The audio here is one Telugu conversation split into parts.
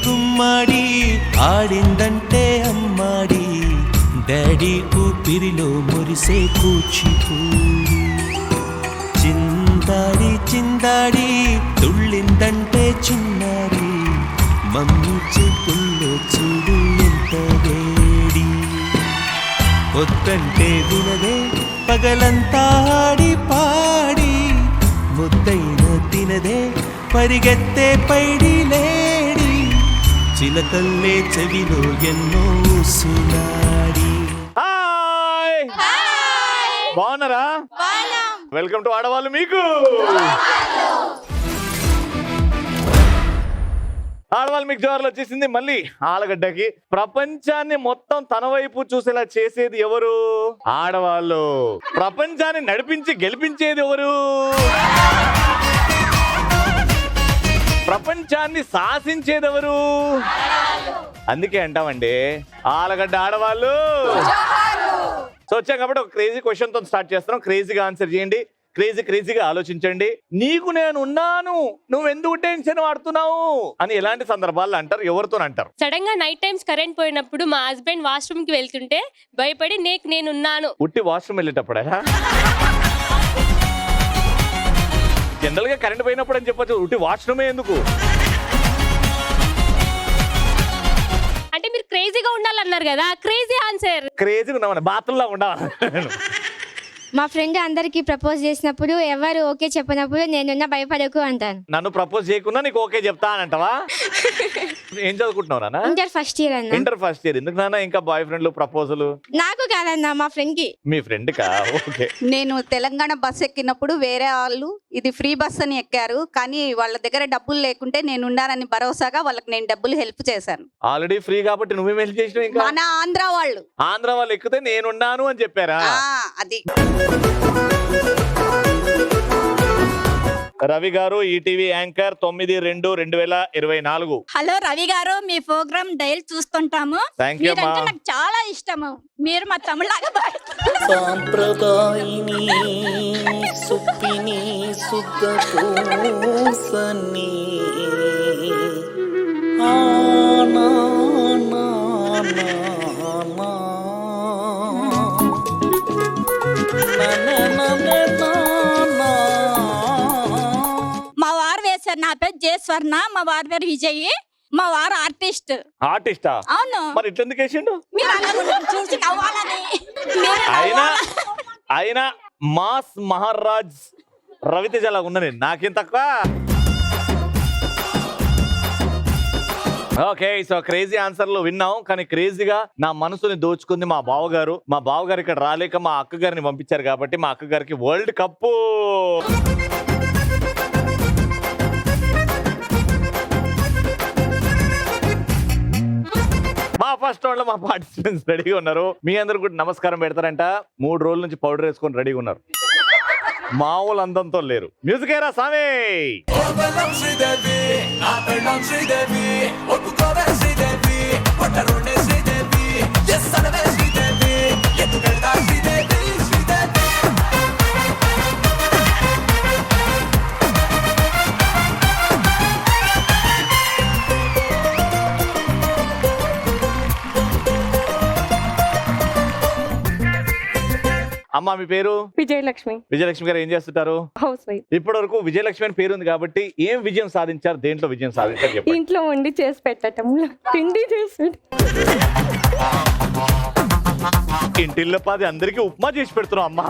గుమ్మాడి ఆడిందంటే అమ్మాడి డాడీ ఊపిరిలో మురిసే కూచిపూడి చిందాడి చిందాడి తుళ్ళిందంటే చిన్నారి మమ్మీ చూపుల్లో చూడు ఎంత వేడి వద్దంటే వినదే పగలంతా ఆడి పాడి ముద్దైన తినదే పరిగెత్తే పైడి లేడి చిలకల్లే చెవిలో ఎన్నో సునాడి. బాగున్నారా? వెల్కమ్ టు ఆడవాళ్ళు మీకు. ఆడవాళ్ళు మీకు జోర్లు వచ్చేసింది మళ్ళీ ఆలగడ్డకి. ప్రపంచాన్ని మొత్తం తన వైపు చూసేలా చేసేది ఎవరు? ఆడవాళ్ళు. ప్రపంచాన్ని నడిపించి గెలిపించేది ఎవరు? ప్రపంచాన్ని శాసించేది ఎవరు? అందుకే అంటామండి ఆలగడ్డ ఆడవాళ్ళు. సో వచ్చాం కాబట్టి ఒక క్రేజీ క్వశ్చన్ తో స్టార్ట్ చేస్తున్నాం. క్రేజీగా ఆన్సర్ చేయండి, క్రేజీగా ఆలోచించండి. నీకు నేను ఉన్నాను, నువ్వెందుకు టెన్షన్ పడుతున్నావు అని ఎలాంటి సందర్భాల్లో అంటారు? ఎవరితో అంటారు? సడన్ గా నైట్ టైమ్స్ కరెంట్ పోయినప్పుడు మా హస్బెండ్ వాష్రూమ్ కి వెళ్తుంటే భయపడి నేనున్నాను. ఉట్టి వాష్రూమ్ వెళ్ళేటప్పుడా? జనరల్ గా కరెంట్ పోయినప్పుడు అని చెప్పచ్చు, ఉట్టి వాష్రూమే ఎందుకు? అంటే మీరు క్రేజీగా ఉండాలన్నారు కదా, క్రేజీ ఆన్సర్. క్రేజీగా ఉన్నామని బాత్రూంలో ఉండాలి. మా ఫ్రెండ్ అందరికి ప్రపోజ్ చేసినప్పుడు ఎవరు ఓకే చెప్పినప్పుడు నేనున్న భయపడకు అంటాను. నన్ను ప్రపోజ్ చేయకుండా నీకు ఓకే చెప్తా అని అంటావా? ఏం చదువుకుంటున్నావు? ఇంటర్ ఫస్ట్ ఇయర్ అన్న. Inter first year. ఎందుకు నాన్న ఇంకా బాయ్ ఫ్రెండ్లు ప్రపోజల్? నాకు కాదన్నా, మా ఫ్రెండ్ కి. మీ ఫ్రెండ్ కా? ఓకే. నేను తెలంగాణ బస్ ఎక్కినప్పుడు వేరే వాళ్ళు ఇది ఫ్రీ బస్ అని ఎక్కారు, కానీ వాళ్ళ దగ్గర డబ్బులు లేకుంటే నేను ఉండాలని భరోసాగా వాళ్ళకి నేను డబ్బులు హెల్ప్ చేశాను. ఆల్రెడీ ఫ్రీ కాబట్టి నువ్వేం హెల్ప్ చేసినావు? ఇంకా మన ఆంధ్ర వాళ్ళు ఎక్కితే నేనున్నాను అని చెప్పారా? అది. రవి గారు, ఈటీవీ యాంకర్ 9/2/2024. హలో రవి గారు, మీ ప్రోగ్రామ్ డైలీ చూస్తుంటాము. మీరంటే నాకు చాలా ఇష్టము. మీరు మా తమిళలాగా సాంప్రదాయిని సుప్పిని సుద్ధ పూసని మా వారు వేశారు. నా పేరు జయస్వర్ణ, మా వారి పేరు విజయ్. మా వారు ఆర్టిస్టా? అవును. మరి ఇట్లెందుకు వేసిండు? మీరు అందరూ చూసి నవ్వాలని. అయినా మాస్ మహారాజ్ రవితేజ లాగా ఉన్నా నేను, నాకేం తక్కువ? ఓకే, సో క్రేజీ ఆన్సర్లు విన్నాం, కానీ క్రేజీగా నా మనసుని దోచుకుంది మా బావగారు. మా బావగారు ఇక్కడ రాలేక మా అక్క గారిని పంపించారు కాబట్టి మా అక్క గారికి వరల్డ్ కప్. మా ఫస్ట్ రౌండ్ లో మా పార్టిసిపెంట్స్ రెడీగా ఉన్నారు. మీ అందరు కూడా నమస్కారం పెడతారంట. 3 రోజుల నుంచి పౌడర్ వేసుకొని రెడీగా ఉన్నారు. మామూలు అందంతో లేరు. మ్యూజిక్ ఏరా సామే. అమ్మా మీ పేరు? విజయలక్ష్మి. విజయలక్ష్మి గారు ఏం చేస్తుంటారు? House wife. ఇప్పటి వరకు విజయలక్ష్మి అని పేరు ఉంది కాబట్టి ఏం విజయం సాధించారు? దేంట్లో విజయం సాధించారు చెప్పండి. ఇంట్లో వండి చేసి పెట్టటం, తిండి చేసి. ఇంటిల్లో 10 అందరికి ఉప్మా చేసి పెడుతున్నావు అమ్మా.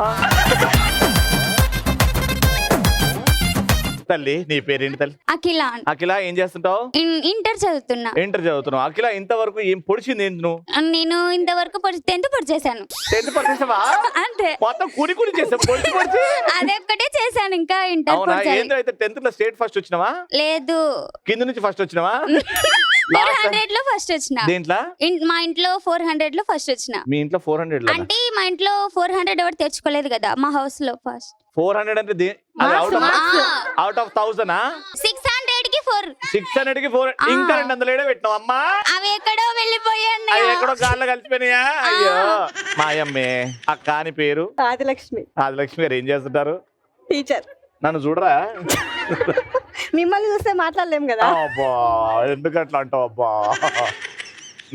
తల్లి నీ పేరేంటి తల్లి? అఖిల. అఖిల ఏం చేస్తుంటావు? ఇంటర్ చదువుతున్నావు. అఖిల ఇంతవరకు ఏం పొడిచింది ఏంటి నువ్వు? నేను ఇంతవరకు 10th పొడి చేశాను. 10th పొడిచేసావా? అంతే. మొత్తం కుడి చేసావు. పొడిచి అదొక్కటే చేశాను, ఇంకా ఇంటర్ అవునా? ఏందో అయితే 10th లో స్టేట్ ఫస్ట్ వచ్చినావా? లేదు, కింద నుంచి ఫస్ట్ వచ్చినావా? 400 లో ఫస్ట్ వచ్చిన. దేంట్లో? మా ఇంట్లో 400 లో ఫస్ట్ వచ్చిన. మీ ఇంట్లో 400 లో? అంటే మా ఇంట్లో 400 ఎవరు తెచ్చుకోలేదు కదా, మా హౌస్ లో ఫస్ట్. 400 అంటే అవుట్ ఆఫ్ 1000 600 కి 4. 600 కి 4. ఇంకా 200 పెట్టినావు అమ్మా. అవి ఎక్కడో వెళ్ళిపోయాయి. అవి ఎక్కడో గాల్లో కలిసిపోయినాయా? అయ్యో మాయమ్మే. అక్క అని పేరు? ఆదిలక్ష్మి. ఆదిలక్ష్మి గారు ఏం చేస్తుంటారు? టీచర్. నన్ను చూడరా? మిమ్మల్ని చూస్తే మాట్లాడలేం కదా. అబ్బా ఎందుకు అట్లా అంటావు అబ్బా.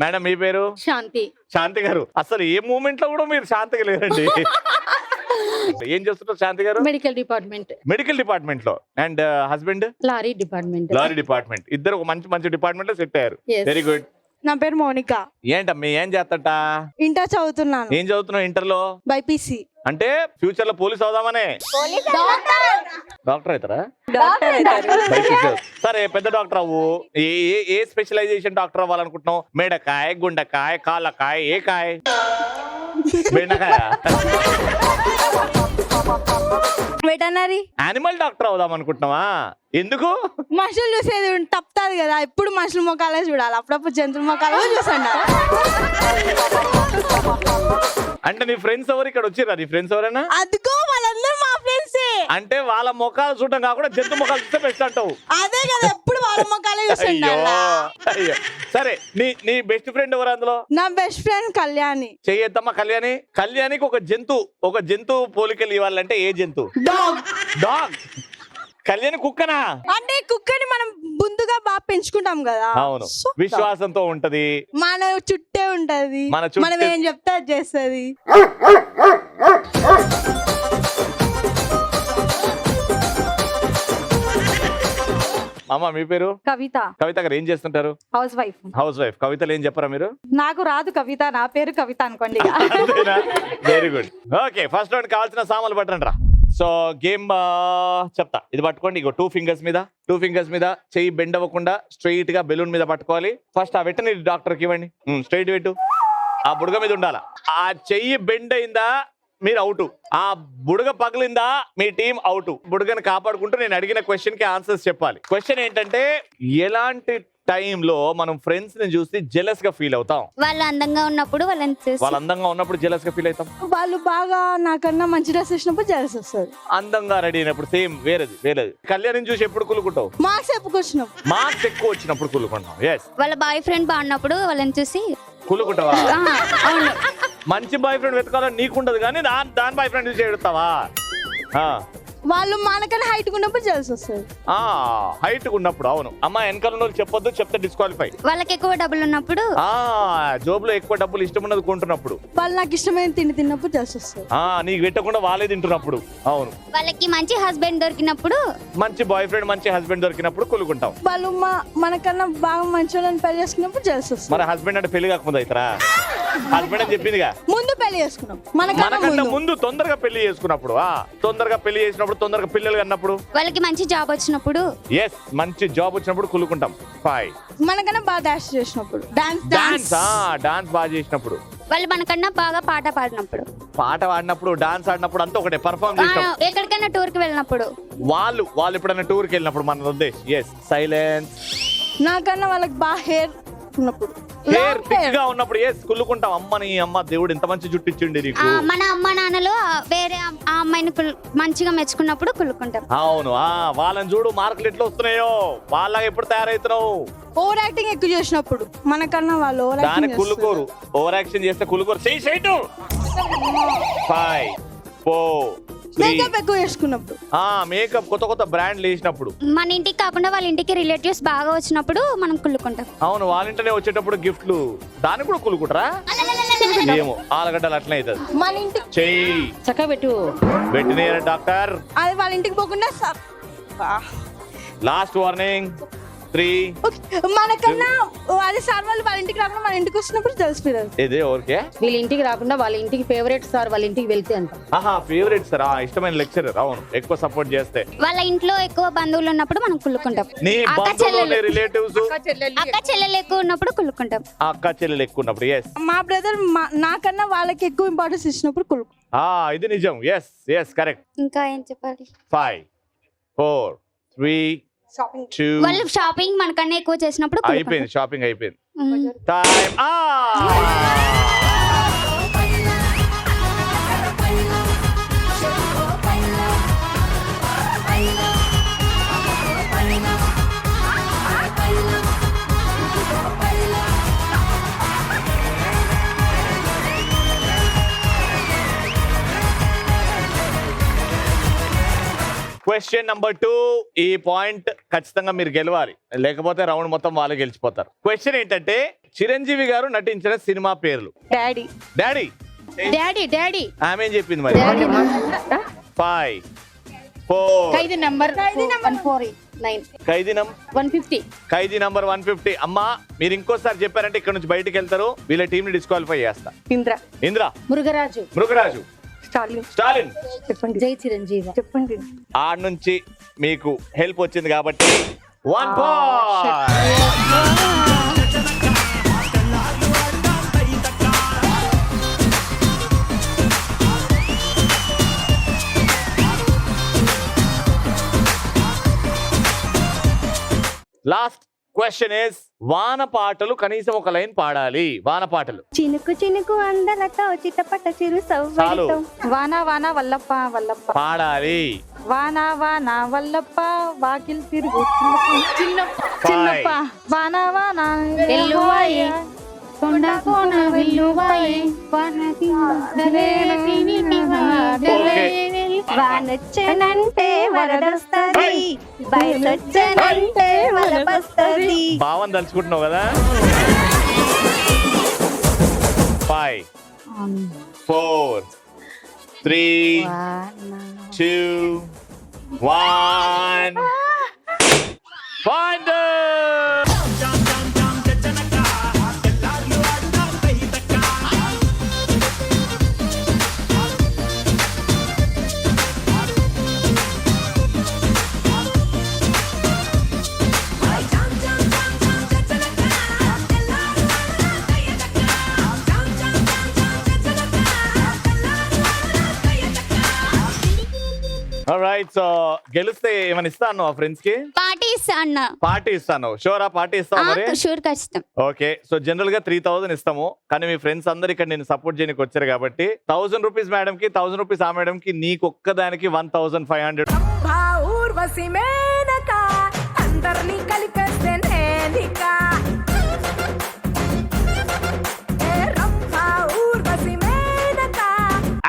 మేడం మీ పేరు? శాంతి. శాంతి గారు, అసలు ఏ మూమెంట్ లో కూడా మీరు శాంతిగా లేరండి. ఏం చేస్తుంటారు శాంతి గారు? Medical department. మెడికల్ డిపార్ట్మెంట్ లో. And husband? Lorry department. Lorry department. ఇద్దరు ఒక మంచి మంచి డిపార్ట్మెంట్ లో సెట్ అయ్యారు. Yes. Very good. నా పేరు మౌనిక. ఏంటమ్మా ఏం చేస్తట? ఇంటర్ చదువుతున్నాను. ఏం చదువుతున్నావు ఇంటర్ లో? బైపీసీ. అంటే ఫ్యూచర్ లో పోలీస్ అవుదామనే? డాక్టర్ అవుతారా? సరే పెద్ద డాక్టర్ అవ్వు. ఏ స్పెషలైజేషన్ డాక్టర్ అవ్వాలనుకుంటున్నావు? మెడకాయ, గుండెకాయ, కాళ్ళకాయ, ఏ కాయ? బెండకాయ? వెటనరీ. యానిమల్ డాక్టర్ అవుదాం అనుకుంటున్నావా? ఎందుకు? మనుషులు చూసేది తప్పుతుంది కదా, ఎప్పుడు మనుషుల ముఖాలే చూడాలి, అప్పుడప్పుడు జంతువుల ముఖాలు చూసండి. అంటే నీ ఫ్రెండ్స్ ఎవరు ఇక్కడ వచ్చిరా? నీ ఫ్రెండ్స్ ఎవరైనా? అదిగో వాళ్ళందరూ మా ఫ్రెండ్స్. అంటే వాళ్ళ ముఖాలు చూడడం కాకుండా జంతు ముఖాలు చూస్తే బెస్ట్ అంటావు. అదే కదా, ఎప్పుడు వాళ్ళ ముఖాలే చూసండి. అయ్యో సరే, నీ బెస్ట్ ఫ్రెండ్ ఎవరు అందులో? నా బెస్ట్ ఫ్రెండ్ కళ్యాణి. చెయ్యొద్దమ్మా కళ్యాణి. కళ్యాణికి ఒక జంతు పోలికలు ఇవ్వాలంటే ఏ జంతు? డాగ్. డాగ్. కళ్యాణి కుక్కనా? అంటే కుక్కని మనం ముందుగా బాగా పెంచుకుంటాం కదా. అవును, So, విశ్వాసంతో ఉంటది, మన చుట్టే ఉంటది, మన చుట్టే- మనం ఏం చెప్తే అది చేస్తుంది. అమ్మా మీ పేరు? కవిత. కవిత గారు ఏం చేస్తుంటారు? House wife. House wife. కవితలు ఏం చెప్పరా మీరు? నాకు రాదు కవిత, నా పేరు కవిత అనుకోండి. Very good. Okay, first round కావాల్సిన సామాన్లు పట్టండి రా. సో గేమ్ చెప్తా, ఇది పట్టుకోండి. ఇగో 2 ఫింగర్స్ మీద చెయ్యి బెండ్ అవ్వకుండా స్ట్రైట్ గా బెలూన్ మీద పట్టుకోవాలి. ఫస్ట్ ఆ వెటనరీ డాక్టర్ కి ఇవ్వండి. స్ట్రైట్ పెట్టు. ఆ బుడగ మీద ఉండాలా. ఆ చెయ్యి బెండ్ అయిందా మీరు అవుట్. ఆ బుడగ పగిలిందా మీ టీం అవుట్. బుడగని కాపాడుకుంటూ నేను అడిగిన క్వశ్చన్ కి ఆన్సర్స్ చెప్పాలి. క్వశ్చన్ ఏంటంటే, ఎలాంటి టైంలో మనం ఫ్రెండ్స్ ని చూసి జెలస్ గా ఫీల్ అవుతాం? వాళ్ళు అందంగా ఉన్నప్పుడు వాళ్ళు అందంగా ఉన్నప్పుడు జెలస్ గా ఫీల్ అవుతాం. వాళ్ళు బాగా నాకన్నా మంచి డ్రెస్ వేసినప్పుడు జలసి వస్తుంది. అందంగా రెడీ అయినప్పుడు సేమ్ వేరేది. కళ్యాణ్ చూసి ఎప్పుడు కులుకుంటావు? మార్క్స్ చెప్పుకొచ్చినప్పుడు. మార్క్స్ ఎక్కువ వచ్చినప్పుడు కులుకుంటాం. ఎస్. వాళ్ళ బాయ్ ఫ్రెండ్ బాగున్నప్పుడు వాళ్ళని చూసి కులుకుంటావా? అవును. మంచి బాయ్ ఫ్రెండ్ వెతకాలని నీకుండదు కానీ దాని బాయ్ ఫ్రెండ్ చూసి ఎడుతావా? వాళ్ళు మనకన్నా హైట్ ఉన్నప్పుడు జలసి వస్తుంది. హైట్ ఉన్నప్పుడు. అవును అమ్మా, వెనకాల ఉన్న వాళ్ళు చెప్పొద్దు, చెప్తే డిస్క్వాలిఫై. వాళ్ళకి ఎక్కువ డబ్బులు ఉన్నప్పుడు. జోబులో ఎక్కువ డబ్బులు ఇష్టం ఉన్నది కొంటున్నప్పుడు. వాళ్ళు నాకు ఇష్టమైన తిన్నప్పుడు జలసి వస్తుంది. నీకు పెట్టకుండా వాళ్ళే తింటున్నప్పుడు. అవును. వాళ్ళకి మంచి హస్బెండ్ దొరికినప్పుడు. మంచి బాయ్ ఫ్రెండ్ మంచి హస్బెండ్ దొరికినప్పుడు కులుకుంటాం. వాళ్ళు మనకన్నా బాగా మంచి వాళ్ళని పెళ్లి చేసుకున్నప్పుడు జలసి వస్తుంది. మన హస్బెండ్ అంటే పెళ్లి కాకముందు అవుతారా? హస్బెండ్ అని చెప్పిందిగా, ముందు పెళ్లి చేసుకున్నాం. మనకన్నా ముందు తొందరగా పెళ్లి చేసుకున్నప్పుడు. తొందరగా పెళ్లి చేసినప్పుడు, తొందరగా పిల్లలు అన్నప్పుడు. వాళ్ళకి మంచి జాబ్ వచ్చినప్పుడు. ఎస్, మంచి జాబ్ వచ్చినప్పుడు కులుకుంటాం. 5. మనకన్నా బాగా డాన్స్ చేసినప్పుడు. డాన్స్ బాగా చేసినప్పుడు. వాళ్ళు మనకన్నా బాగా పాట పాడినప్పుడు. పాట పాడినప్పుడు, డాన్స్ ఆడినప్పుడు అంతా ఒకటే. పర్ఫార్మ్ చేసినప్పుడు. ఎక్కడికైనా టూర్ కి వెళ్ళినప్పుడు. వాళ్ళు ఎప్పుడైనా టూర్ కి వెళ్ళినప్పుడు మన ఉద్దేశం. ఎస్. సైలెన్స్. నాకన్నా వాళ్ళకి బాగా హెయిర్ ఉన్నప్పుడు. హెయిర్ థిక్ గా ఉన్నప్పుడు. ఎస్, కుళ్ళుకుంటాం. అమ్మ దేవుడు ఎంత మంచి జుట్టు ఇచ్చిండి నీకు. మన అమ్మ నాన్నలు వేరే ఆ అమ్మాయిని మంచిగా మెచ్చుకున్నప్పుడు కుళ్ళుకుంటాం. అవును. వాళ్ళని చూడు మార్కులు ఎట్లా వస్తున్నాయో, వాళ్ళగా ఎప్పుడు తయారవుతున్నావు. ఓవర్ యాక్టింగ్ ఎక్కువ చేసినప్పుడు. మనకన్నా వాళ్ళు ఓవర్ దానికి యాక్టింగ్ కుళ్ళుకోరు. ఓవర్ యాక్షన్ చేస్తే కుళ్ళుకోరు. 5 4 మేకప్ ఎక్కువ చేసుకున్నప్పుడు. మేకప్ కొత్త బ్రాండ్లు వేసినప్పుడు. మన ఇంటికి కాకుండా వాళ్ళ ఇంటికి రిలేటివ్స్ బాగా వచ్చినప్పుడు మనం కుళ్ళుకుంటాం. అవును, వాళ్ళ ఇంటనే వచ్చేటప్పుడు గిఫ్ట్లు. దానికి కూడా కుళ్ళుకుంటారా? ఏమో, ఆలగడ్డలు అట్లనే అవుతుంది. మన ఇంటికి చెయ్యి చక్కగా పెట్టు. Veterinary doctor. అది వాళ్ళ ఇంటికి పోకుండా లాస్ట్ వార్నింగ్. 3. మనకన్నా అది సార్ వాళ్ళు వాళ్ళ ఇంటికి రాకుండా మన ఇంటికి వచ్చినప్పుడు తెలిసిపోయారు. ఇది ఓకే. వీళ్ళ ఇంటికి రాకుండా వాళ్ళ ఇంటికి ఫేవరెట్ సార్ వాళ్ళ ఇంటికి వెళ్తే అంట. ఫేవరెట్ సార్, ఇష్టమైన లెక్చరర్. అవును, ఎక్కువ సపోర్ట్ చేస్తే. వాళ్ళ ఇంట్లో ఎక్కువ బంధువులు ఉన్నప్పుడు మనం కుళ్ళుకుంటాం. నీ బంధువులు, రిలేటివ్స్, అక్క చెల్లెలు ఎక్కువ ఉన్నప్పుడు కుళ్ళుకుంటాం. అక్క చెల్లెలు ఎక్కువ ఉన్నప్పుడు. ఎస్. మా బ్రదర్ నాకన్నా వాళ్ళకి ఎక్కువ ఇంపార్టెన్స్ ఇచ్చినప్పుడు కుళ్ళుకుంటాం. ఇది నిజం. Yes correct. ఇంకా ఏం చెప్పాలి? 5 4 3 2. వాళ్ళు షాపింగ్ మనకన్నా ఎక్కువ చేసినప్పుడు అయిపోయింది. షాపింగ్ అయిపోయింది. కుళ్ళుకుంటాం. టైం. Question number 2. ఈ పాయింట్ ఖచ్చితంగా మీరు గెలవాలి, లేకపోతే రౌండ్ మొత్తం వాళ్ళు గెలిచిపోతారు. క్వశ్చన్ ఏంటంటే చిరంజీవి గారు నటించిన సినిమా పేర్లు. డాడీ. డాడీ డాడీ డాడీ ఆమె ఏం చెప్పింది మరి? 5 4 ఖైదీ నంబర్ 149 ఖైదీ నంబర్ 150. ఖైదీ నంబర్ 150. అమ్మా మీరు ఇంకోసారి చెప్పారంటే ఇక్కడ నుంచి బయటికి వెళ్తారు, వీళ్ళ టీం ని డిస్క్వాలిఫై చేస్తా. ఇంద్ర, మురుగరాజు, మృగరాజు, స్టాలిన్, జై చిరంజీవి. చెప్పండి. ఆడ నుంచి మీకు హెల్ప్ వచ్చింది కాబట్టి 1 పాయింట్. లాస్ట్ క్వశ్చన్ ఇస్ వాన పాటలు కనీసం ఒక లైన్ పాడాలి. వాన పాటలు. చినుకు చినుకు అందలతో చిటపట చిరు సవ్వడితో వాన వాన వల్లప్ప వల్లప్ప పాడాలి. వాన వాన వల్లప్ప వాకిల్ తిరుగు చిన్నప్ప 5 వాన వాన వెల్లువాయే కొండ కోన వెల్లువాయే వానొచ్చెనంటే వరదొస్తది బయలొచ్చెనంటే వలపొస్తది. భావం తలుచుకుంటున్నావు కదా. 5 4 3 2 1 పాయింట్. రైట్, సో గెలిస్తే ఏమైనా ఇస్తాను ఆ ఫ్రెండ్స్ కి? పార్టీ ఇస్తా అన్న. పార్టీ ఇస్తాను. షూరా పార్టీ ఇస్తావు మరి? షూర్ ఖచ్చితం. ఓకే, సో జనరల్ గా 3000 ఇస్తాము, కానీ మీ ఫ్రెండ్స్ అందరు ఇక్కడ నేను సపోర్ట్ చేయడానికి వచ్చారు కాబట్టి 1000 రూపీస్ మేడం కి, 1000 రూపీస్ ఆ మేడం కి, నీకు ఒక్కదానికి 1500.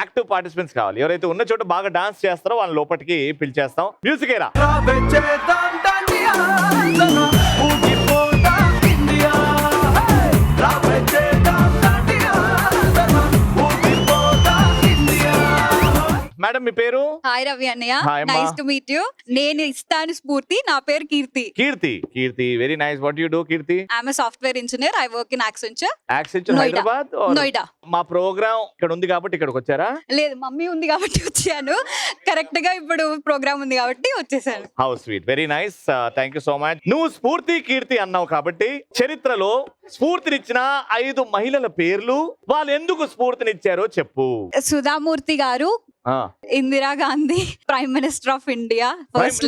యాక్టివ్ పార్టిసిపెంట్స్ కావాలి. ఎవరైతే ఉన్న చోట బాగా డాన్స్ చేస్తారో వాళ్ళ లోపలికి పిలిచేస్తాం. మ్యూజిక్ ఏరా. మేడం మీ పేరు? హాయ్ రవి అన్నయ్య, హాయ్ అమ్మా. Nice to meet you. నేను ఇస్తాను స్ఫూర్తి. నా పేరు Keerthi. Keerthi very nice. What you do Keerthi? I am a software engineer. I work in Accenture. Accenture Noida. Hyderabad. Noida. మా ప్రోగ్రామ్ ఇక్కడ ఉంది కాబట్టి ఇక్కడికి వచ్చారా? లేదు, మమ్మీ ఉంది కాబట్టి వచ్చాను. కరెక్ట్ గా ఇప్పుడు ప్రోగ్రామ్ ఉంది కాబట్టి వచ్చేసాను. How sweet, very nice, thank you so much. నువ్వు స్ఫూర్తి కీర్తి అన్నావు కాబట్టి చరిత్రలో స్ఫూర్తినిచ్చిన 5 మహిళల పేర్లు, వాళ్ళు ఎందుకు స్ఫూర్తినిచ్చారో చెప్పు. సుధామూర్తి గారు, Indira Gandhi prime minister of India, first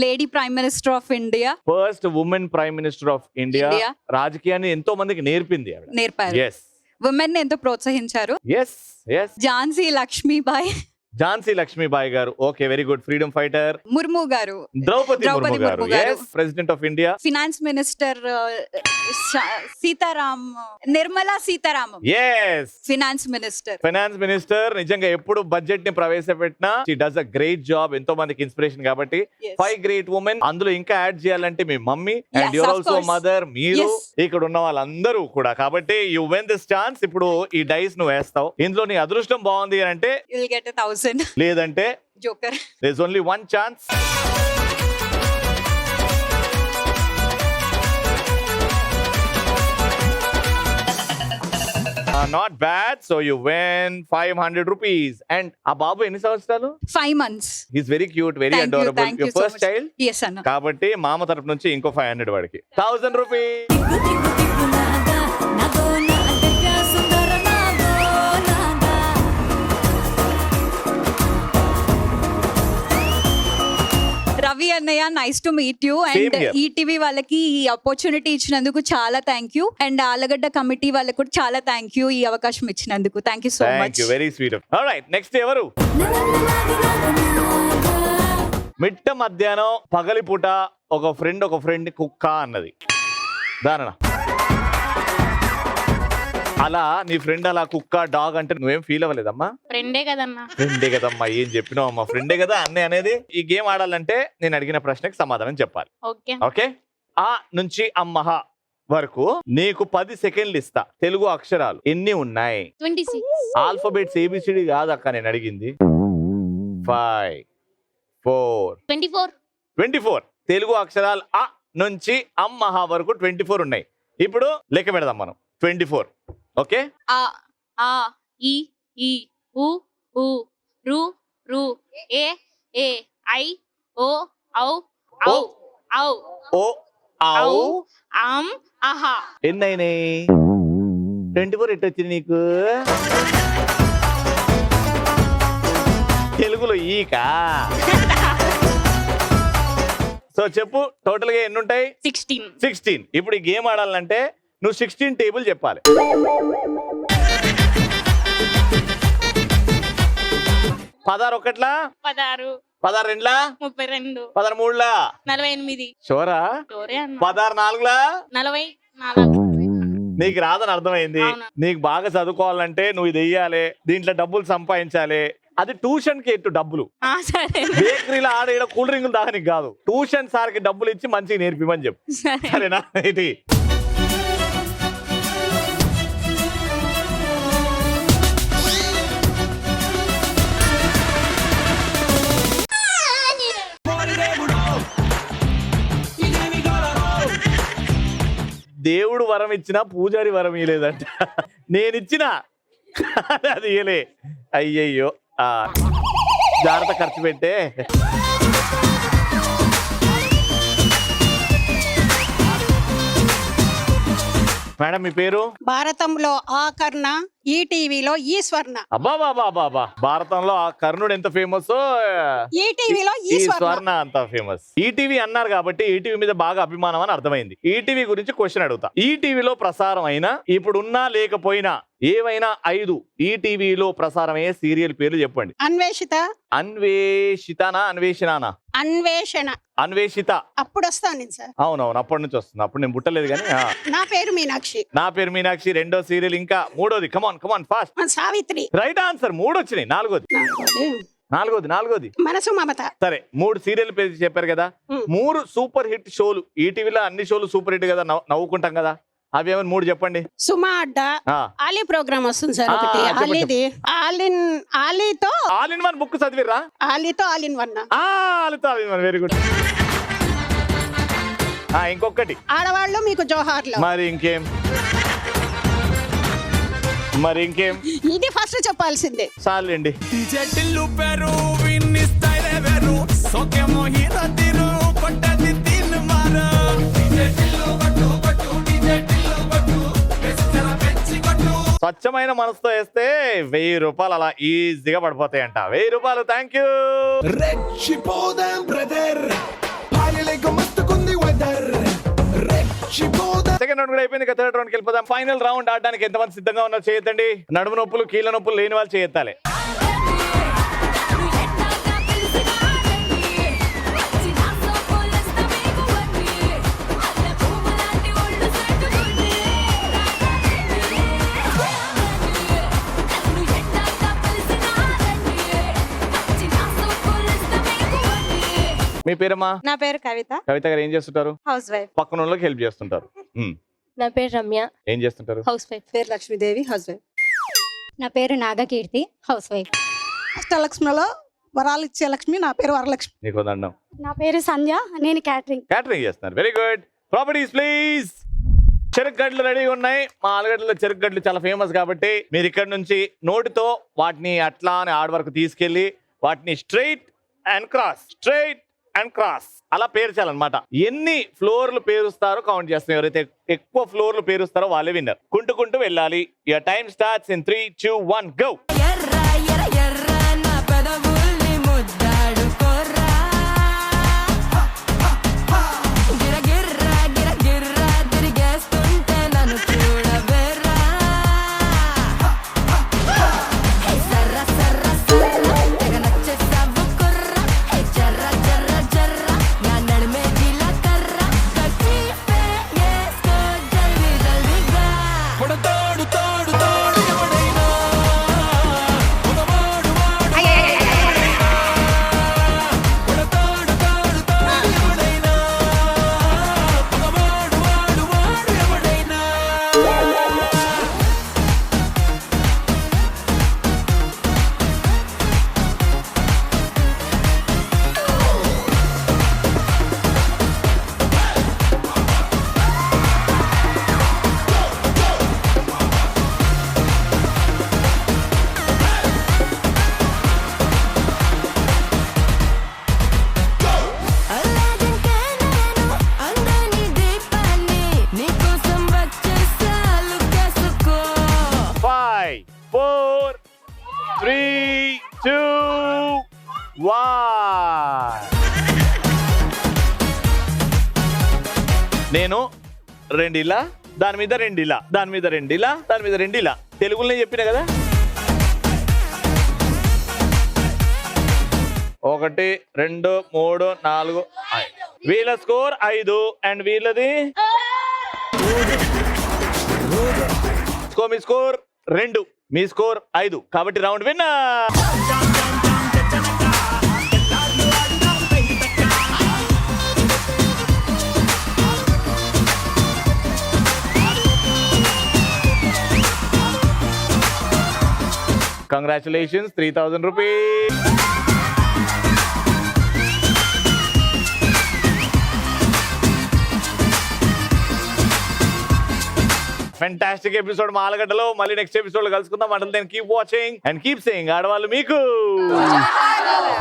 lady prime minister of India, first women prime minister of India. రాజకీయాన్ని ఎంతో మందికి నేర్పింది ఆవిడ. నేర్పారు. ఎస్. ఉమెన్ ఎంతో ప్రోత్సహించారు. Yes yes. Jhansi Lakshmibai garu. Okay, very good. Freedom fighter. Murmu garu. Draupadi Murmu garu. President of India. Finance minister Sitaram, Nirmala Sitharaman. yes. Finance minister. నిజంగా ఎప్పుడు బడ్జెట్ ని ప్రవేశపెట్టినా she does a great job. ఎంతో మందికి ఇన్స్పిరేషన్ కాబట్టి. 5 గ్రేట్ ఉమెన్. అందులో ఇంకా యాడ్ చేయాలంటే మీ mummy and your also mother, మీరు, ఇక్కడ ఉన్న వాళ్ళందరూ కూడా. కాబట్టి యు విన్ దిస్ ఛాన్స్. ఇప్పుడు ఈ డైస్ నువ్వు వేస్తావు. ఇందులో నీ అదృష్టం బాగుంది అంటే you will get 1000. లేదంటే joker. there's only one chance. Not bad. So you win 500 rupees. And ఆ బాబు ఎన్ని సంవత్సరాలు? 5 months. He's very cute, very adorable. Thank you Your so first much. child? Yes అన్న. కాబట్టి మామ తరపు నుంచి ఇంకో 500 వాడికి. 1000 rupees. రవి అన్నయ్య, nice to meet you. And ETV వాళ్ళకి ఈ ఆపర్చునిటీ ఇచ్చినందుకు చాలా thank you. And Allagadda committee వాళ్ళకి కూడా చాలా థ్యాంక్ యూ ఈ అవకాశం ఇచ్చినందుకు. Thank you so much. Thank you, very sweet. Alright, next ఎవరు? మిట్ట మధ్యాహ్నం పగలిపూట ఒక ఫ్రెండ్ కుక్క అన్నది. దానన అలా నీ ఫ్రెండ్ అలా కుక్క డాగ్ అంటే నువ్వేం ఫీల్ అవ్వలేదమ్మా? ఫ్రెండే కదన్నా. ఫ్రెండే కదమ్మా, ఏం చెప్పినావు అమ్మా, ఫ్రెండే కదా అన్నయ్య అనేది. ఈ గేమ్ ఆడాలంటే నేను అడిగిన ప్రశ్నకి సమాధానం చెప్పాలి. ఓకే ఓకే, ఆ నుంచి అమ్మహ వరకు నీకు 10 సెకండ్లు ఇస్తా. తెలుగు అక్షరాలు ఎన్ని ఉన్నాయి? 26. ఆల్ఫాబెట్స్ ఏబిసిడి కాదక్క నేను అడిగింది. 5 4 24 తెలుగు అక్షరాలు ఆ నుంచి అమ్మహ వరకు 24 ఉన్నాయి. ఇప్పుడు లెక్క పెడదాం మనం. 24. ఓకే, ఆ ఆ ఈ ఈ ఉ ఉ రు రు ఏ ఏ ఐ ఓ ఔ ఔ ఔ ఓ ఔ ఆమ్ ఆహా. ఎన్నైనాయి? 24 ఎట్టు వచ్చింది నీకు? తెలుగులో ఈకా? సో చెప్పు, టోటల్ గా ఎన్ని ఉంటాయి? 16. ఇప్పుడు ఈ గేమ్ ఆడాలంటే నువ్వు 16 టేబుల్ చెప్పాలి. 16 ఒకట్లా, 16 16 రెండ్లా, 32 16 మూడులా, 48 షోరా, 16 నాలుగులా. 44. నీకు రాదని అర్థమైంది. అవునా? నీకు బాగా చదువుకోవాలంటే నువ్వు ఇది వెయ్యాలి, దీంట్లో డబ్బులు సంపాదించాలి. అది ట్యూషన్ కి ఎట్టు డబ్బులు, సరే బేకరీలో ఆడ ఈడ కూల్ డ్రింకులు దానికి కాదు. ట్యూషన్ సార్ కి డబ్బులు ఇచ్చి మంచిగా నేర్పిమని చెప్పు, సరేనా? ఇది దేవుడు వరం ఇచ్చినా పూజారి వరం ఇయలేదంట. నేనిచ్చిన అది ఇయలే. అయ్యయ్యో, జాగ్రత్త ఖర్చు పెట్టే. మేడం మీ పేరు? భారతంలో ఆ కర్ణ, ఈ టీవీలో ఈ స్వర్ణ. అబ్బా, భారతంలో ఆ కర్ణుడు ఎంత ఫేమస్, ఈ టీవీలో ఈ స్వర్ణ అంత ఫేమస్. ఈటీవీ అన్నారు కాబట్టి ఈటీవీ మీద బాగా అభిమానం అని అర్థమైంది. ఈటీవీ గురించి క్వశ్చన్ అడుగుతా. ఈటీవీలో ప్రసారం అయినా ఇప్పుడున్నా లేకపోయినా ఏవైనా 5 ఈటీవీలో ప్రసారం అయ్యే సీరియల్ పేర్లు చెప్పండి. అన్వేషిత. అన్వేషితనా అన్వేషణనా? అన్వేషణ. అన్వేషిత అప్పుడు వస్తాను సార్. అవునవును, అప్పటి నుంచి వస్తుంది. అప్పుడు నేను పుట్టలేదు కానీ. నా పేరు మీనాక్షి. నా పేరు మీనాక్షి రెండో సీరియల్. ఇంకా మూడోది, come on fast. Savitri. Right answer. 3 వచ్చినాయి. నాలుగోది మనసు మమత. సరే, 3 సీరియల్ పేరు చెప్పారు కదా. 3 సూపర్ హిట్ షోలు. ఈటీవీలో అన్ని షోలు సూపర్ హిట్ కదా, నవ్వుకుంటాం కదా. అవి ఏమైనా 3 చెప్పండి. సుమా అడ్డా, ఆలీ ప్రోగ్రామ్ వస్తుంది సార్ ఒకటి. ఆలీది ఆలీతో ఆల్ ఇన్ వన్ బుక్ చదివిరా? ఆలీతో ఆల్ ఇన్ వన్. ఆలీతో all in one, very good. ఇంకొకటి ఆడవాళ్ళు మీకు జోహార్లు. మరి ఇంకేం ఇది ఫస్ట్ చెప్పాల్సిందే. చాలండి. స్వచ్ఛమైన మనసుతో వేస్తే 1000 రూపాయలు అలా ఈజీగా పడిపోతాయంట. 1000 రూపాయలు. Thank you. సెకండ్ రౌండ్ కూడా అయిపోయింది. థర్డ్ రౌండ్కి వెళ్ళిపోదాం. ఫైనల్ రౌండ్ ఆడడానికి ఎంతమంది సిద్ధంగా ఉన్నారు చేయొద్దండి. నడుము నొప్పులు, కీళ్ళ నొప్పులు లేని వాళ్ళు చేయెత్తాలి. మీ పేరమ్మా? నా పేరు కవిత. కవిత గారు ఏం చేస్తుంటారు? House wife. పక్కన వాళ్ళకి హెల్ప్ చేస్తుంటారు. నా పేరు రమ్య. ఏం చేస్తుంటారు? House wife. పేరు లక్ష్మీదేవి. House wife. నా పేరు నాగకీర్తి. House wife. అష్టలక్ష్మిలో వరాలు ఇచ్చే లక్ష్మి. నా పేరు వరలక్ష్మి. నీకు దండం. నా పేరు సంధ్య. నేను క్యాటరింగ్ చేస్తున్నారు. Very good. Properties please. చెరుకు గడ్డలు రెడీగా ఉన్నాయి. మా ఆలుగడ్డలో చెరుకు గడ్డలు చాలా ఫేమస్ కాబట్టి మీరు ఇక్కడ నుంచి నోటితో వాటిని అట్లా అని ఆడ వరకు తీసుకెళ్లి వాటిని స్ట్రైట్ అండ్ క్రాస్ అలా పేర్చాలన్నమాట. ఎన్ని ఫ్లోర్లు పేరుస్తారో కౌంట్ చేస్తాం. ఎవరైతే ఎక్కువ ఫ్లోర్లు పేరుస్తారో వాళ్ళే విన్నర్. కుంటూ వెళ్ళాలి. Your time starts in 3, 2, 1 go. తోడు 3, 2, 1. నేను రెండిలా, దాని మీద రెండిలా, దాని మీద రెండిలా, దాని మీద రెండిలా. తెలుగులోనే చెప్పిన కదా. 1, 2, 3, 4, 5. వీళ్ళ స్కోర్ 5 అండ్ వీళ్ళది మీ స్కోర్ 2, మీ స్కోర్ 5. కాబట్టి round winner. Congratulations, 3,000 rupees. Fantastic episode మా ఆలగడ్డలో. మళ్ళీ నెక్స్ట్ ఎపిసోడ్ లో కలుసుకుందాం. అంటే keep watching and keep saying ఆడవాళ్ళు మీకు